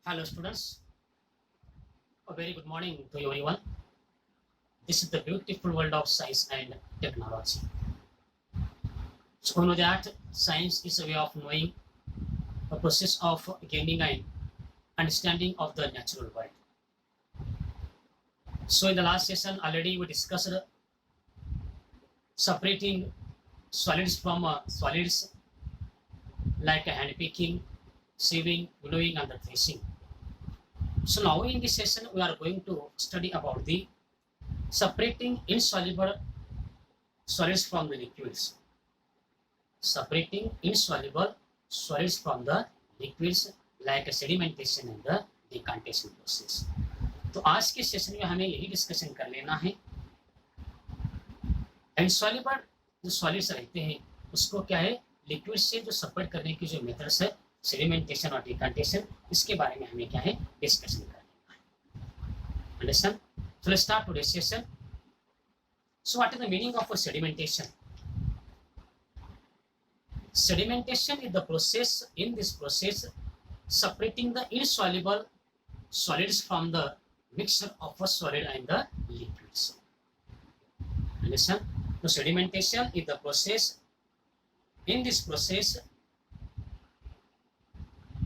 Hello, students. A very good morning to everyone. This is the beautiful world of science and technology. So, we know that science is a way of knowing, a process of gaining an understanding of the natural world. So, in the last session, already we discussed separating solids from solids like hand picking, sieving, gluing, and the tracing. So, now in this session, we are going to study about the separating insoluble solids from the liquids. Separating insoluble solids from the liquids like sedimentation and the decantation process. तो आज के session में हमें यही discussion कर लेना है insoluble जो सॉलिड्स रहते हैं उसको क्या है लिक्विड से जो सेपरेट करने की जो मेथड्स है सेडिमेंटेशन और डिकांटेशन इसके बारे में हमें क्या है डिस्कशन कर लेना है understand so let's start today's session. So what is the meaning of a sedimentation? Sedimentation is the process, in this process, separating the insoluble solids from the mixture of a solid and the liquids. Understand? So sedimentation is the process, in this process,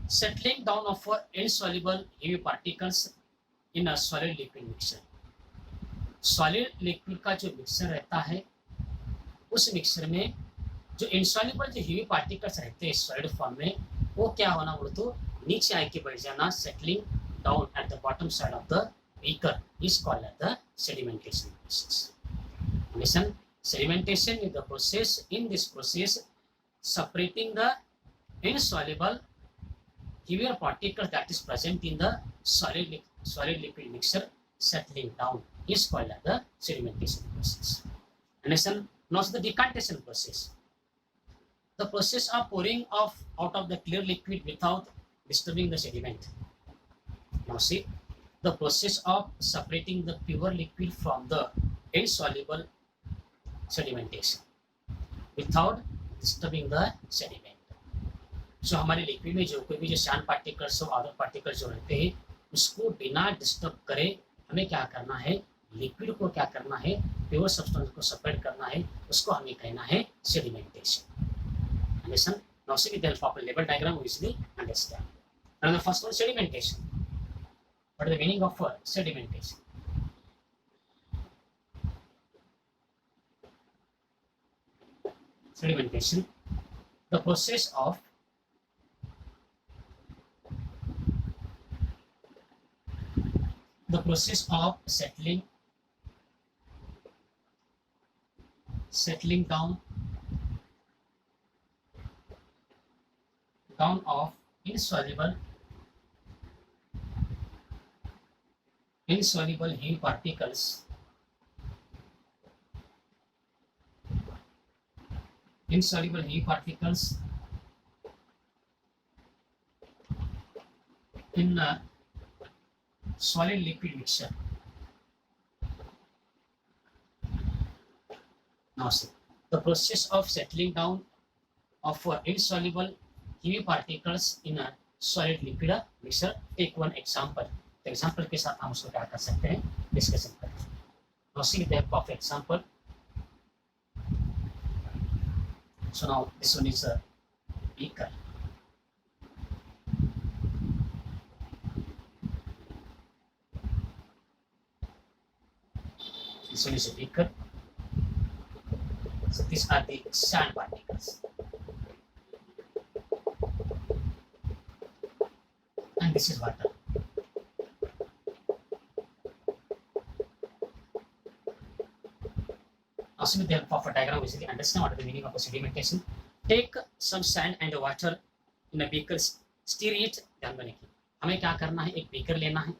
settling down of insoluble heavy particles in a solid liquid mixture. Solid liquid का जो mixture रहता है उस mixture में जो insoluble जो heavy particles रहते हैं सॉलिड फॉर्म में वो क्या होना बोले तो नीचे आके बैठ जाना settling down at the bottom side of the beaker is called at the sedimentation process. Listen, sedimentation is the process, in this process separating the insoluble heavier particles that is present in the solid liquid mixture settling down is called as the sedimentation process. Understand? Now the decantation process. The process of pouring out of the clear liquid without disturbing the sediment. Now see, the process of separating the pure liquid from the insoluble sedimentation without disturbing the sediment. So हमारे liquid में जो कोई भी जो sand particles और other particles जो रहते हैं उसको बिना डिस्टर्ब करे हमें क्या करना है लिक्विड को क्या करना है प्योर सब्सटेंस को सेपरेट करना है उसको हमें कहना है sedimentation. Understand? Now see with the help of a label diagram we easily understand. Now the first one sedimentation. What is the meaning of sedimentation? Sedimentation, the process of settling down of insoluble heavy particles in a solid liquid mixture. Now see, the process of settling down of insoluble heavy particles in a solid liquid mixture. Take one example. तो example के साथ हम उसको क्या कर सकते हैं discussion करते हैं. Now see the help of example. So now this one is a beaker. This one is a beaker. So these are the sand particles. And this is water. Also with the help of a diagram, we easily understand what is the meaning of a sedimentation. Take some sand and water in a beaker, stir it. ध्यान देने की हमें क्या करना है एक beaker लेना है.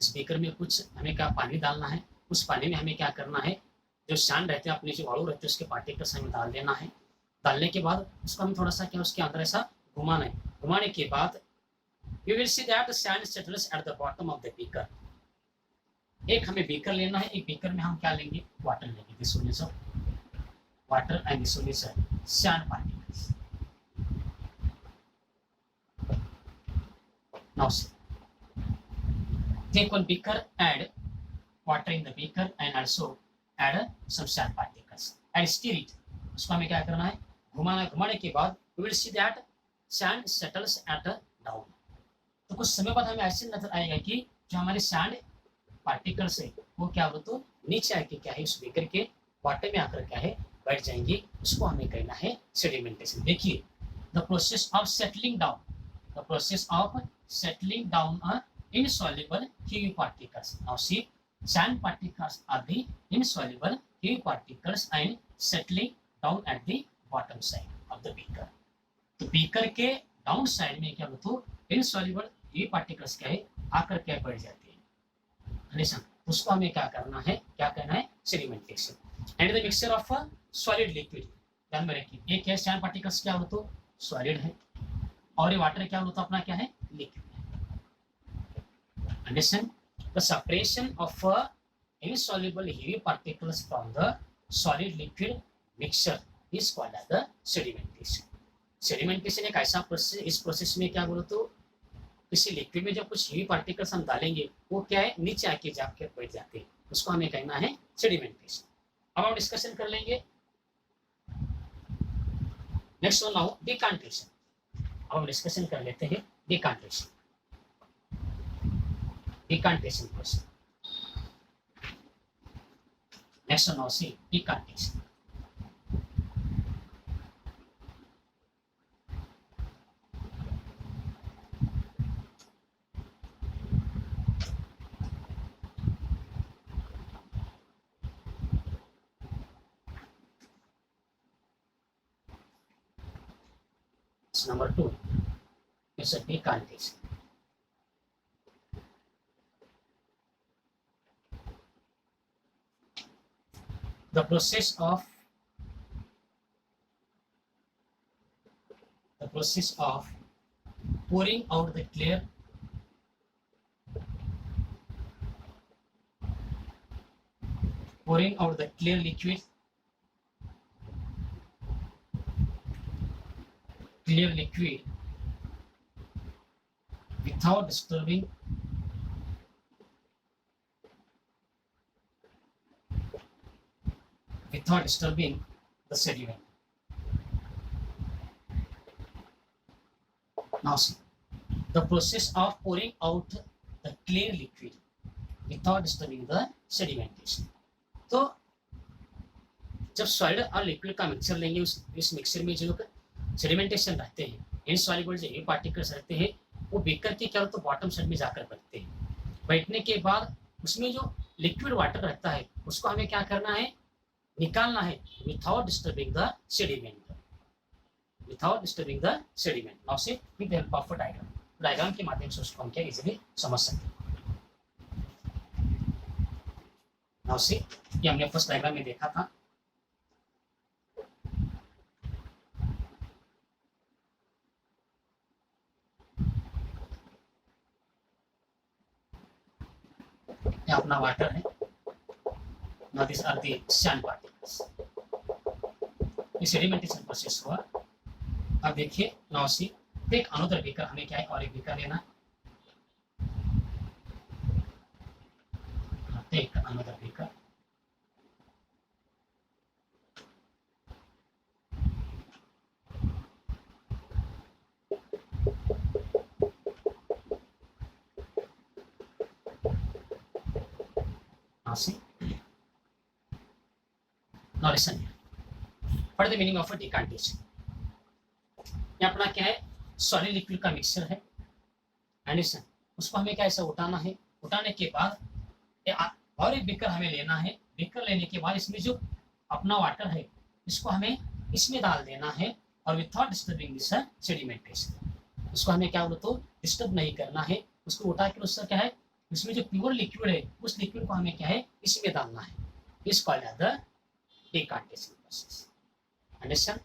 इस बीकर में कुछ हमें क्या पानी डालना है. उस पानी में हमें क्या करना है जो सैंड रहते हैं अपने जो वालू रहते हैं उसके पार्टिकल्स हमें डाल देना है. डालने के बाद उसको हम थोड़ा सा क्या उसके अंदर ऐसा घुमाना है. घुमाने के बाद you will see that the sand settles at the bottom of the beaker. एक हमें बीकर लेना है. एक बीकर में हम क्या लेंगे वाटर लेंगे. This one is water and this one is sand particles. Now see, take one beaker, add water in the beaker and also add some sand particles and stir it. उसको हमें क्या करना है, घुमाने के बाद we will see that sand settles at down. तो कुछ समय बाद हमें ऐसे नजर आएगा कि जो हमारे सैंड पार्टिकल्स है वो क्या हो तो नीचे आके क्या है उस बीकर के वाटर में आकर क्या है बैठ जाएंगे. उसको हमें कहना है सेडिमेंटेशन. देखिए the process of settling down, the process of settling down insoluble heavy particles. Now see, sand particles are the insoluble heavy particles and settling down at the bottom side of the beaker. तो beaker के down side में क्या होता है insoluble heavy particles क्या है आकर क्या बढ़ जाते हैं. अंडरस्टैंड. उसको हमें क्या करना है, क्या करना है sedimentation. And the mixture of solid liquid. ध्यान में रखिए एक है सैंड पार्टिकल्स क्या होता है सॉलिड है और ये वाटर क्या होता है अपना क्या है liquid. Understand? The separation of insoluble heavy particles from the solid liquid mixture is called as the sedimentation. Sedimentation एक ऐसा प्रोसेस, इस प्रोसेस में क्या बोलो तो किसी लिक्विड में जब कुछ हेवी पार्टिकल्स हम डालेंगे वो क्या है नीचे आके जाके बैठ जाते हैं. उसको हमें कहना है सेडिमेंटेशन. अब हम डिस्कशन कर लेंगे नेक्स्ट वन नाउ डिकांटेशन. अब हम डिस्कशन कर लेते हैं डिकांटेशन. Decantation process. Next one now see decantation. It's number 2. It's a decantation. The process of pouring out the clear liquid without disturbing the sediment. Now see, the process of pouring out the clear liquid without disturbing the sedimentation. तो जब solid और liquid का mixture लेंगे इस mixture में जो sedimentation रहते हैं इनसॉल्युबल जो हेवी पार्टिकल्स रहते हैं वो बीकर के क्या तो बॉटम साइड में जाकर बैठते हैं. बैठने के बाद उसमें जो लिक्विड वाटर रहता है उसको हमें क्या करना है निकालना है without disturbing the sediment. Now say with the help of a diagram. Diagram के माध्यम से उसको हम क्या इजीली समझ सकते हैं. नाउ से ये हमने फर्स्ट डायग्राम में देखा था. ये अपना वाटर है. Now these are the sand particles. ये सेडिमेंटेशन प्रोसेस हुआ. अब देखिए now see take another beaker. हमें क्या है और एक बीकर लेना. Take another beaker. Now see Now listen here. What is the meaning of a decantation? ये अपना क्या है सॉलिड लिक्विड का मिक्सचर है. एंड listen, उसको हमें क्या ऐसा उठाना है. उठाने के बाद और एक बीकर हमें लेना है. बीकर लेने के बाद इसमें जो अपना वाटर है इसको हमें इसमें डाल देना है और विथआउट डिस्टर्बिंग दिस सेडिमेंटेशन. उसको हमें क्या बोलो तो डिस्टर्ब नहीं करना है. उसको उठा कर उसका क्या है उसमें जो प्योर लिक्विड है उस लिक्विड को हमें क्या है इसमें डालना है. Is called as the decantation process. Understand?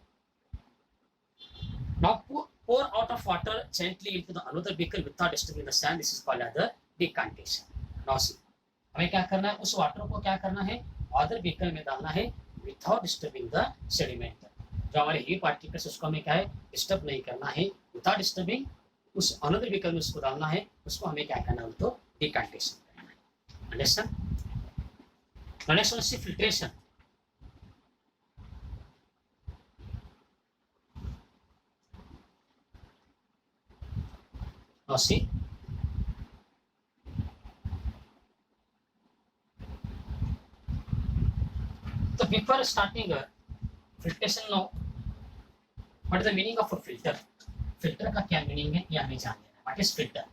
Now pour out of water gently into the another beaker without disturbing the sand. This is called as the decantation. Now see, हमें क्या करना है उस वाटर को क्या करना है अदर बीकर में डालना है without disturbing the sediment. जो हमारे heavy particles उसको हमें क्या है डिस्टर्ब नहीं करना है. without disturbing उस अनदर बीकर में उसको डालना है. उसको हमें क्या करना है तो decantation करना है। Understand? The next one is filtration. Now see, so before starting filtration now, what is the meaning of a filter? Filter का क्या meaning है ये हमें जान लेना है. What is filter?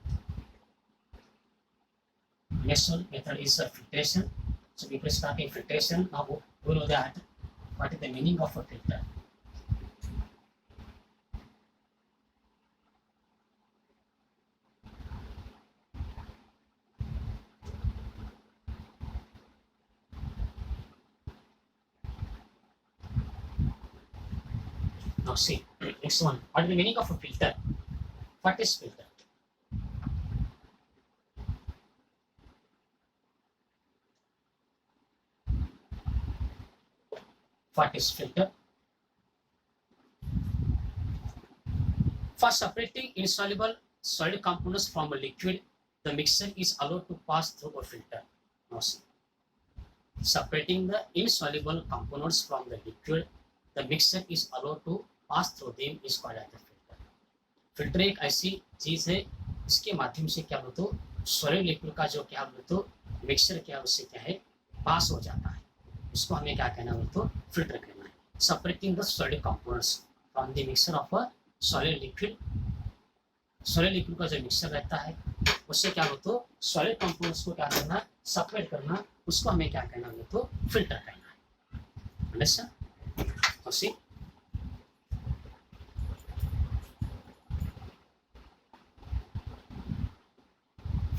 Next one method is filtration. So before starting filtration, now we know that what is the meaning of a filter. Now see, next one. What is the meaning of a filter? What is filter? What is filter? For separating insoluble solid components from a liquid, the mixture is allowed to pass through a filter. Now see, separating the insoluble components from the liquid, the mixture is allowed to pass through them is called as the filter. Filter एक ऐसी चीज है इसके माध्यम से क्या बोलते हो सॉलिड लिक्विड का जो क्या बोलते हो मिक्सचर क्या उससे क्या है पास हो जाता है. उसको हमें क्या कहना बोलते हो फिल्टर करना है. Separating the solid components from the mixture of a solid liquid. Solid liquid का जो मिक्सचर रहता है उससे क्या बोलते हो सॉलिड कंपोनेंट्स को क्या करना सेपरेट करना. उसको हमें क्या कहना बोलते हो फिल्टर करना है. अंडरस्टैंड? तो सी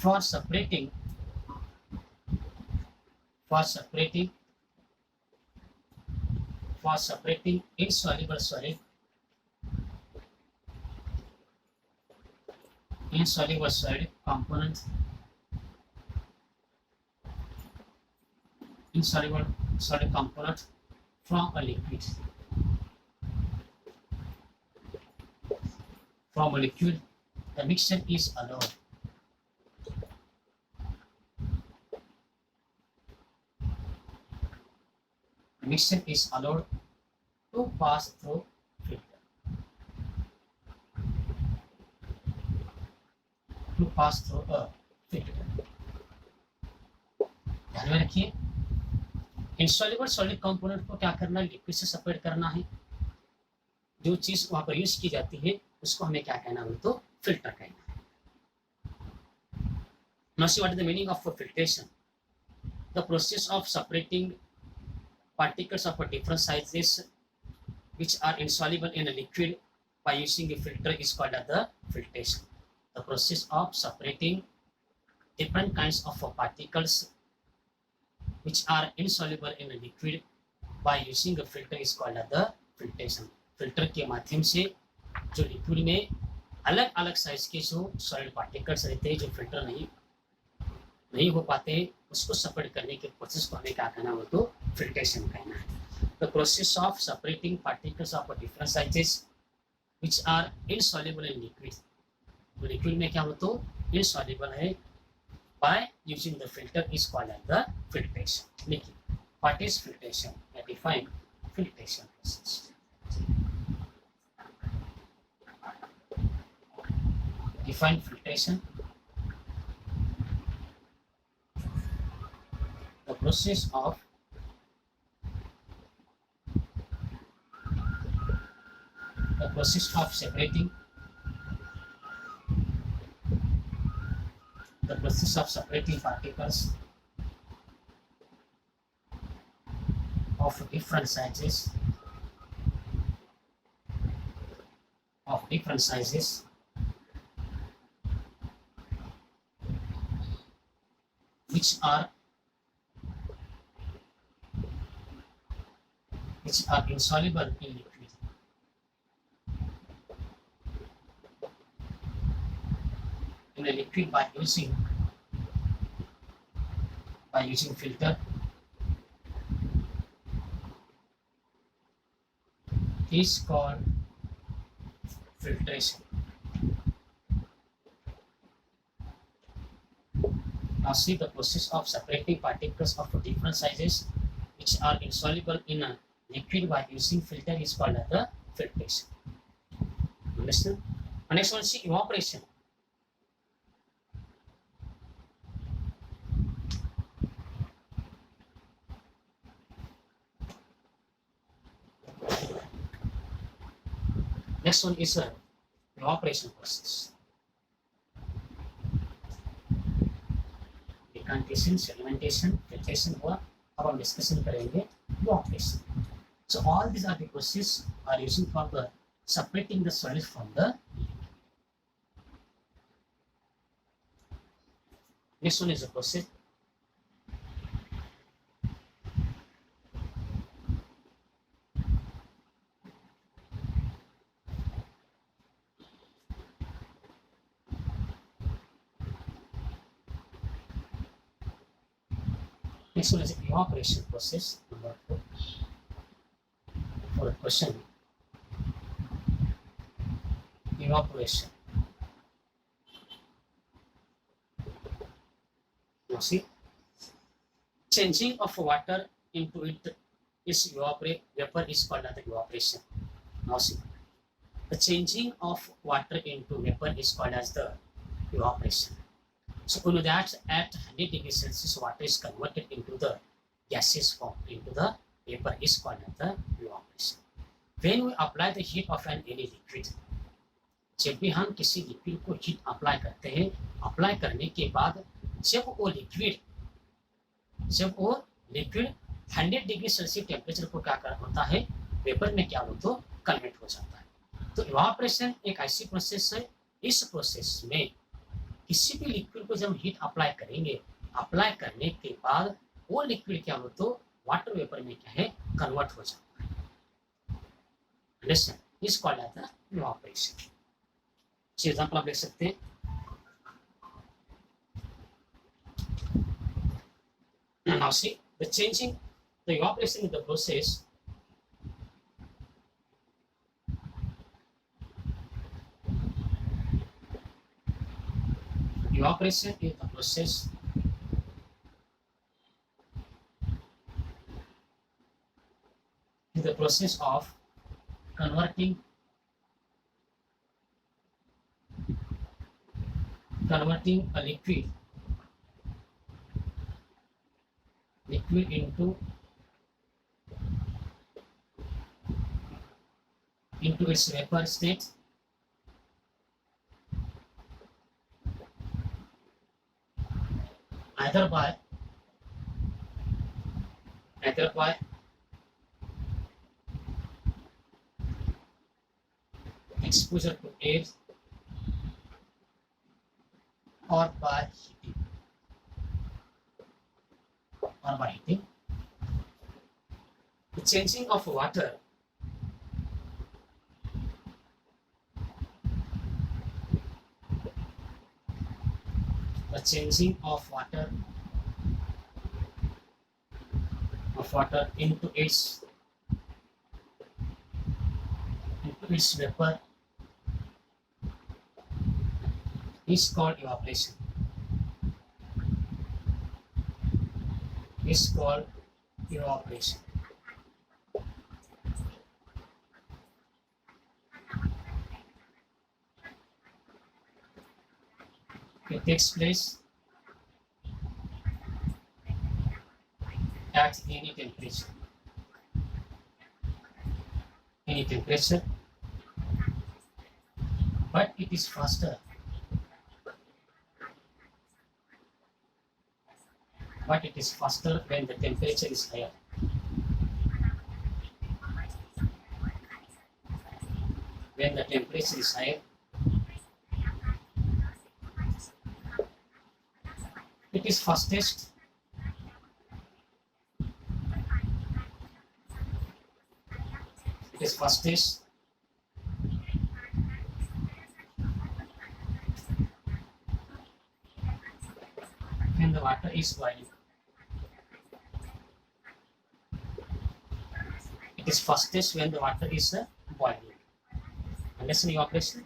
for separating insoluble solid component insoluble solid component from a liquid the mixture is allowed to pass through filter. ध्यान में रखिए इंसॉल्युबल सॉलिड कंपोनेंट को क्या करना है लिक्विड से सेपरेट करना है. जो चीज वहां पर यूज की जाती है उसको हमें क्या कहना है तो फिल्टर कहना है. Now see what is the meaning of filtration. The process of separating particles of different sizes which are insoluble in a liquid by using a filter is called as the filtration. The process of separating different kinds of particles which are insoluble in a liquid by using a filter is called as the filtration. Filter के माध्यम से जो liquid में अलग अलग size के जो solid particles रहते हैं जो फिल्टर नहीं हो पाते उसको सेपरेट करने के प्रोसेस को हमें क्या कहना हो तो फिल्ट्रेशन कहना है. The process of separating particles of different sizes which are insoluble in liquid. तो लिक्विड में क्या हो तो इनसॉल्युबल है by using the filter is called as the filtration. लिखिए what is filtration. I define filtration process. Define filtration. The process of separating particles of different sizes which are insoluble in liquid. In a liquid by using filter is called filtration. Now see the process of separating particles of different sizes which are insoluble in a liquid by using filter is called as the filtration. Understand? Next one, see evaporation. Next one is evaporation process. Decantation, sedimentation, filtration हुआ. अब हम discussion करेंगे evaporation. So all these are the processes are using for the separating the solids from the liquid. Next one is the process. Next one is evaporation process. Number 4. For the question, evaporation. Now see, changing of water into it is vapor is called as evaporation. Now see, the changing of water into vapor is called as the evaporation. So we know that at 100 degrees Celsius, water is converted into the gaseous form, into the vapor is called as the evaporation. When we apply the heat of any liquid, जब भी हम किसी liquid को heat apply करते हैं, apply करने के बाद जब वो लिक्विड 100 डिग्री सेल्सियस टेम्परेचर को क्या होता है, वेपर में क्या हो तो कन्वर्ट हो जाता है. तो इवापोरेशन एक ऐसी प्रोसेस है, इस प्रोसेस में किसी भी लिक्विड को जब हीट अप्लाई करेंगे, अप्लाई करने के बाद वो लिक्विड क्या हो तो वाटर वेपर में क्या है कन्वर्ट हो जाता है. Understand? Is called as the evaporation. Example आप देख सकते हैं. Now see the changing, the evaporation is the process evaporation is the process of converting a liquid into its vapor state either by exposure to air or by heating. The changing of water into its vapor is called evaporation. It takes place at any temperature, but it is faster when the temperature is higher. When the temperature is higher, it is fastest when the water is boiling. It is fastest when the water is boiling. Understand evaporation?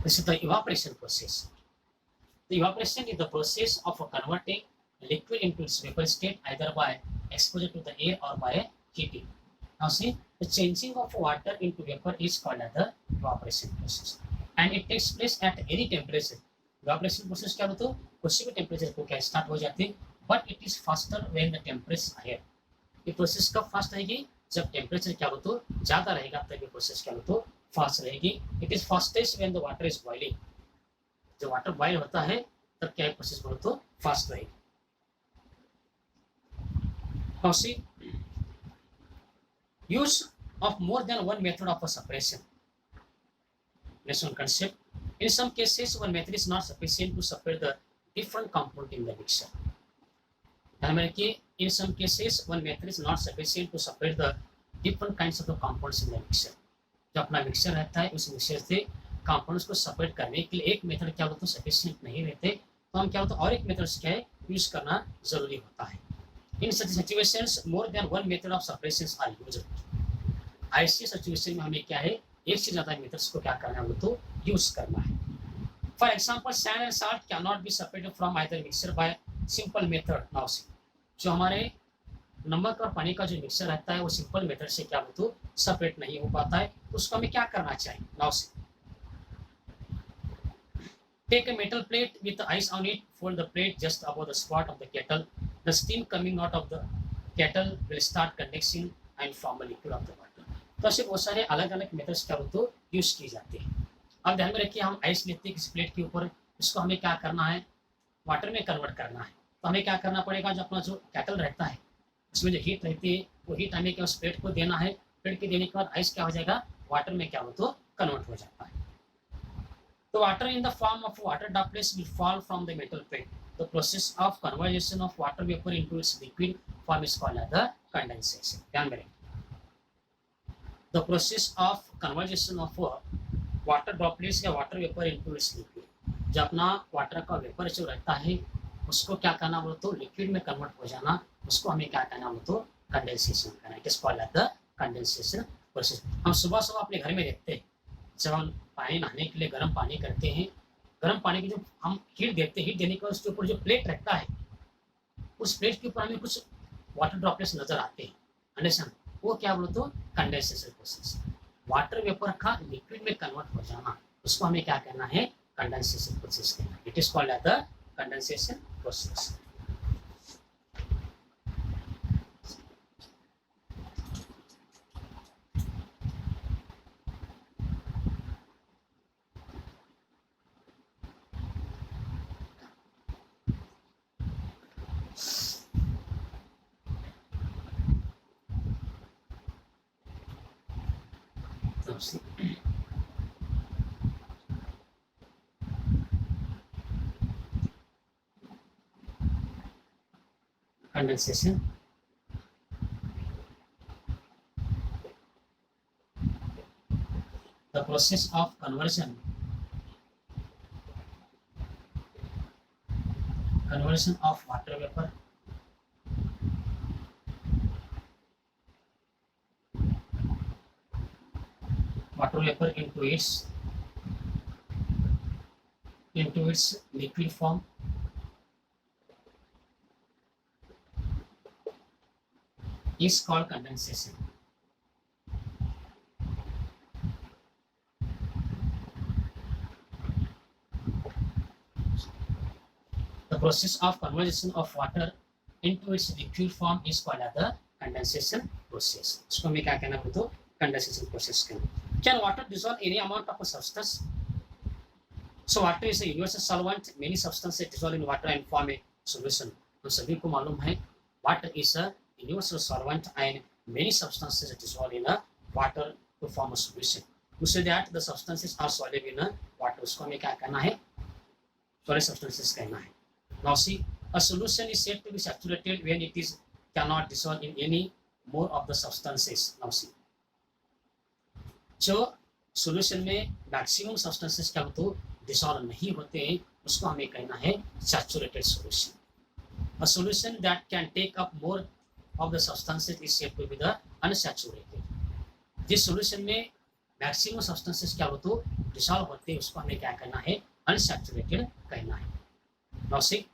This is the evaporation process. The evaporation is the process of converting liquid into its vapor state either by exposure to the air or by heating. Now see, the changing of water into vapor is called as the evaporation process, and it takes place at any temperature. Evaporation process क्या बोलते हो, किसी भी temperature को क्या start हो जाती है, but it is faster when the temperature higher. ये प्रोसेस कब फास्ट रहेगी, जब टेम्परेचर क्या बोलते हो ज्यादा रहेगा, तब ये प्रोसेस क्या बोलते हो फास्ट रहेगी. It is fastest when the water is boiling. जब वाटर बॉइल होता है तब क्या प्रोसेस बोलते हो फास्ट रहेगी. Now see, use of more than one method of a separation. Lesson concept. In some cases, one method is not sufficient to separate the different component in the mixture. In some cases, one method is not sufficient to separate the different kinds of the components in the mixture. जो अपना mixture रहता है उस mixture से components को separate करने के लिए एक मेथड क्या बोलते हैं सफिशिएंट नहीं रहते, तो हम क्या होता है और एक मेथड क्या है यूज करना जरूरी होता है. In such situations, more than one method of separations are used. ऐसी सिचुएशन में हमें क्या है एक से ज्यादा मेथड्स को क्या करना है तो यूज करना है. For example, sand and salt can not be separated from either mixture by simple method. Now see, जो हमारे नमक और पानी का जो मिक्सचर रहता है वो सिंपल मेथड से क्या तो सेपरेट नहीं हो पाता है, तो उसको हमें क्या करना चाहिए. Now see, take a metal plate with ice on it, fold the plate just above the spot of the kettle. The steam coming out of the kettle will start condensing and form a liquid of the water. तो ऐसे बहुत सारे अलग अलग methods क्या बोलते हो use किए जाते हैं. अब ध्यान में रखिए, हम आइस लेते हैं किसी प्लेट के ऊपर, इसको हमें क्या करना है वाटर में कन्वर्ट करना है. तो हमें क्या करना पड़ेगा, जो अपना जो केटल रहता है उसमें जो हीट रहती है वो हीट हमें क्या उस प्लेट को देना है. प्लेट के देने के बाद आइस क्या हो जाएगा वाटर में क्या बोलते हो कन्वर्ट हो जाता है. The water in the form of water droplets will fall from the metal plate. The process of conversion of water vapor into its liquid form is called as the condensation. ध्यान में रखें. The process of conversion of water droplets या water vapor into its liquid. जब अपना water का vapour जो रहता है उसको क्या करना बोलो तो लिक्विड में कन्वर्ट हो जाना, उसको हमें क्या करना बोलो तो कंडेंसेशन करना. It is called as the condensation process. हम सुबह सुबह अपने घर में देखते हैं, जब हम पानी नहाने के लिए गर्म पानी करते हैं, गर्म पानी की जो हम हीट देते हैं, हीट देने के बाद उसके ऊपर जो प्लेट रहता है उस प्लेट के ऊपर हमें कुछ वाटर ड्रॉपलेट्स नजर आते हैं. अंडरस्टैंड, वो क्या बोलो तो कंडेंसेशन प्रोसेस. वाटर वेपर का लिक्विड में कन्वर्ट हो जाना, उसको हमें क्या करना है कंडेंसेशन प्रोसेस करना. It is called as the condensation process. Condensation. The process of conversion of water vapor into its liquid form is called condensation. The process of conversion of water into its liquid form is called as the condensation process. इसको हमें क्या कहना बोलते हो condensation process कहना. Can water dissolve any amount of a substance? So water is a universal solvent. Many substances dissolve in water and form a solution. हम सभी को मालूम है water is a universal solvent and many substances dissolve in a water to form a solution. To say that the substances are soluble in a water, उसको हमें क्या करना है solid substances कहना है. Now see, a solution is said to be saturated when it is cannot dissolve in any more of the substances. Now see, जो solution में maximum substances क्या होते डिसॉल्व नहीं होते हैं उसको हमें कहना है saturated solution. A solution that can take up more of the substances is said to be the unsaturated. जिस solution में मैक्सिमम सब्सटेंसेस क्या हो तो डिसॉल्व होते हैं, उसको हमें क्या करना है, अनसैचुरेटेड कहना है। Now see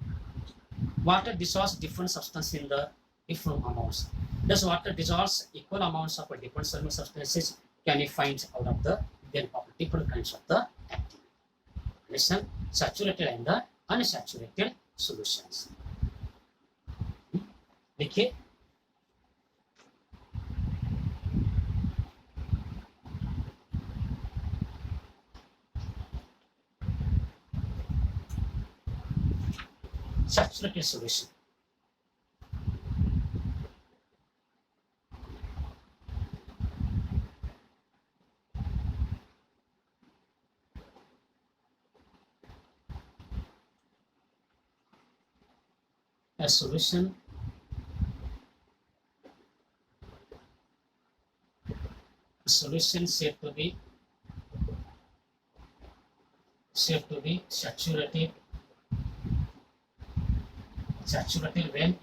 water dissolves different substance in the different amounts. Does water dissolves equal amounts of different soluble substances can be find out of the then of different kinds of the activity. Listen, saturated and the unsaturated solutions. देखिए saturated solution. A solution said to be saturated when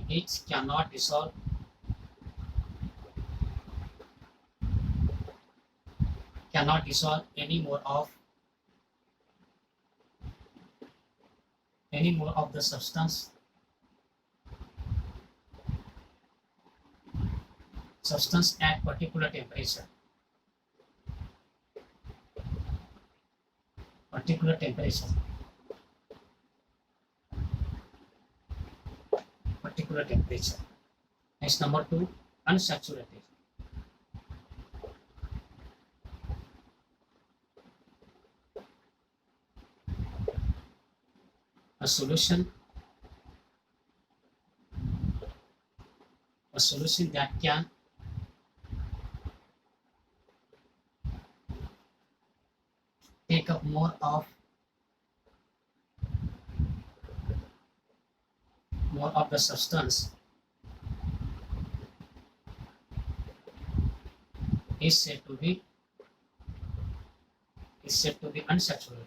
it cannot dissolve any more of the substance at particular temperature. Next, number 2, unsaturated. A solution that can take up more of the substance is said to be unsaturated.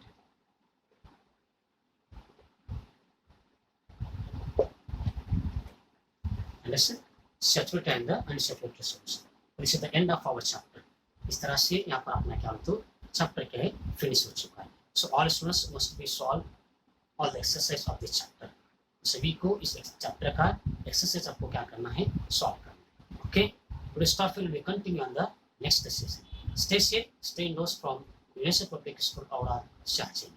Understand? Saturated and the unsaturated solution. This is the end of our chapter. इस तरह से यहाँ पर अपना क्या तो chapter क्या है फिनिश हो चुका है. So all students must be solve all the exercise of this chapter. सभी को इस चैप्टर का एक्सरसाइज आपको क्या करना है, सॉल्व करना है. Okay? Today's topic will be continue on the next session. Stay safe, stay indoors from Universal Public School, Aura, Xiaxing.